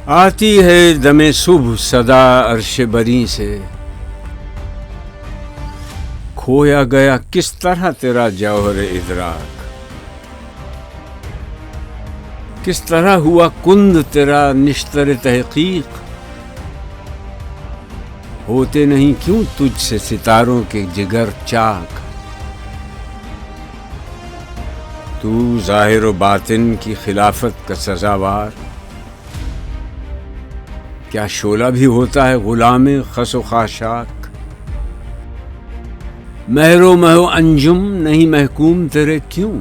آتی ہے دم صبح صدا عرش بری سے، کھویا گیا کس طرح تیرا جوہر ادراک، کس طرح ہوا کند تیرا نشتر تحقیق، ہوتے نہیں کیوں تجھ سے ستاروں کے جگر چاک، تو ظاہر و باطن کی خلافت کا سزاوار، کیا شعلہ بھی ہوتا ہے غلام خس و خاشاک، مہر و مہو انجم نہیں محکوم تیرے کیوں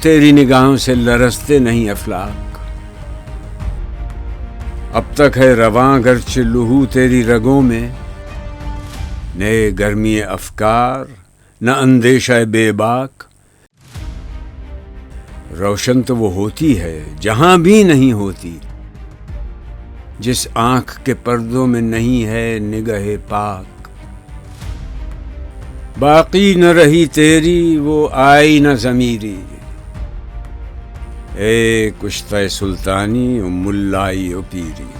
تیری نگاہوں سے لرزتے نہیں افلاک، اب تک ہے رواں گرچہ لہو تیری رگوں میں، نئے گرمی افکار نہ اندیشہ بے باک، روشن تو وہ ہوتی ہے جہاں بھی نہیں ہوتی، جس آنکھ کے پردوں میں نہیں ہے نگہ پاک، باقی نہ رہی تیری وہ آئینہ ضمیری، اے کشتہ سلطانی و ملائی و پیری۔